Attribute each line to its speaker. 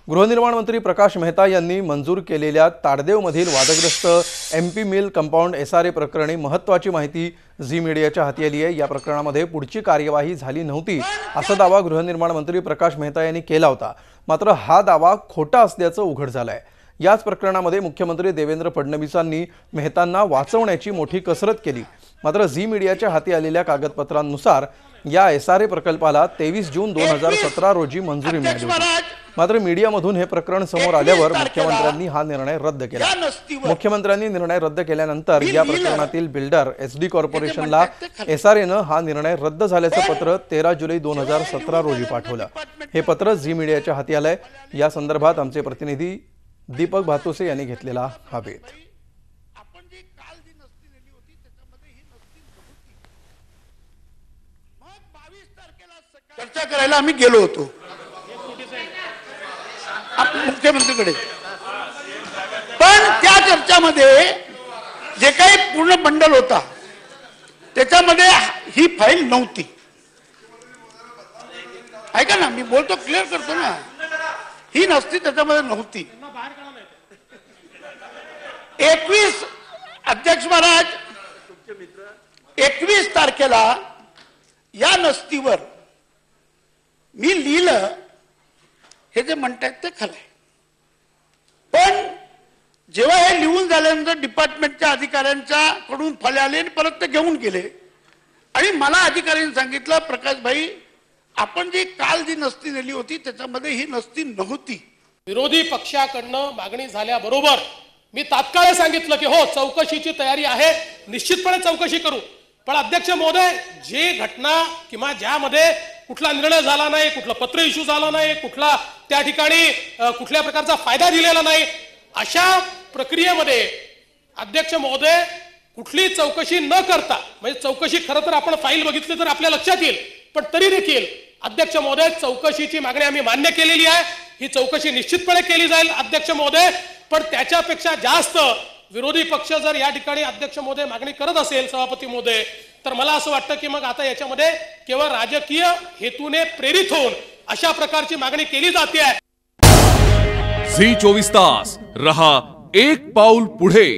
Speaker 1: गृहनिर्माण मंत्री प्रकाश मेहता यांनी मंजूर केलेल्या ताडदेवमधील वादग्रस्त MP मिल कंपाऊंड SRA प्रकरणी महत्त्वाची माहिती झी मीडियाच्या हाती आली आहे। या प्रकरणामध्ये पुढची कार्यवाही झाली नव्हती असा दावा गृहनिर्माण मंत्री प्रकाश मेहता यांनी केला होता। मात्र हा दावा खोटा असल्याचं उघड झालंय। याच प्रकरणामध्ये मुख्यमंत्री देवेंद्र फडणवीसांनी मेहतांना वाचवण्याची मोठी कसरत केली। मात्र झी मीडियाच्या हाती आलेल्या कागदपत्रांनुसार या SRA प्रकल्पाला 23 जून 2017 रोजी मंजुरी मिळाली होती। मात्र मीडियामधून हे प्रकरण समोर आल्यावर मुख्यमंत्र्यांनी हा निर्णय रद्द केला। मुख्यमंत्र्यांनी निर्णय रद्द केल्यानंतर या प्रकरणातील बिल्डर SD कॉर्पोरेशनला SRAने हा निर्णय रद्द झाल्याचं पत्र 13 जुलै 2017 रोजी पाठवलं। हे पत्र झी मीडियाच्या हाती आलंय। या संदर्भात आमचे प्रतिनिधी दीपक भातुसे यांनी घेतलेला हा वेध।
Speaker 2: चर्चा करायला आम्ही गेलो होतो मुख्यमंत्रीकडे, पण त्या चर्चामध्ये जे काही पूर्ण बंडल होता त्याच्यामध्ये ही फाईल नव्हती। ऐका ना, मी बोलतो, क्लिअर करतो ना, ही नसती, त्याच्यामध्ये नव्हती। 21 अध्यक्ष महाराज 21 तारखेला या नसतीवर मी लिहिलं, हे जे म्हणतात ते खरं आहे। पण जेव्हा हे लिहून झाल्यानंतर डिपार्टमेंटच्या अधिकाऱ्यांच्या कडून फले आले आणि परत ते घेऊन गेले आणि मला अधिकाऱ्यांनी सांगितलं, प्रकाश भाई, आपण जी काल जी नसती नेली होती त्याच्यामध्ये ही नसती नव्हती।
Speaker 3: विरोधी पक्षाकडनं मागणी झाल्याबरोबर मी तात्काळ सांगितलं की हो, चौकशीची तयारी आहे, निश्चितपणे चौकशी करू। पण अध्यक्ष महोदय, जे घटना किंवा ज्यामध्ये कुठला निर्णय झाला नाही, कुठलं पत्र इश्यू झाला नाही, कुठला त्या ठिकाणी कुठल्या प्रकारचा फायदा दिलेला नाही, अशा प्रक्रियेमध्ये अध्यक्ष महोदय कुठली चौकशी न करता, म्हणजे चौकशी खरं तर आपण फाईल बघितली तर आपल्या लक्षात येईल, पण तरी देखील अध्यक्ष महोदय चौकशीची मागणी आम्ही मान्य केलेली आहे। ही चौकशी निश्चितपणे केली जाईल अध्यक्ष महोदय, पण त्याच्यापेक्षा जास्त विरोधी पक्ष जर या ठिकाणी अध्यक्ष महोदय मागणी करत असेल, सभापती महोदय, तर मला असं वाटतं की मग आता याच्यामध्ये केवळ राजकीय हेतूने प्रेरित होऊन अशा प्रकारची मागणी केली जाते आहे।
Speaker 4: झी 24 तास रहा एक पाऊल पुढे।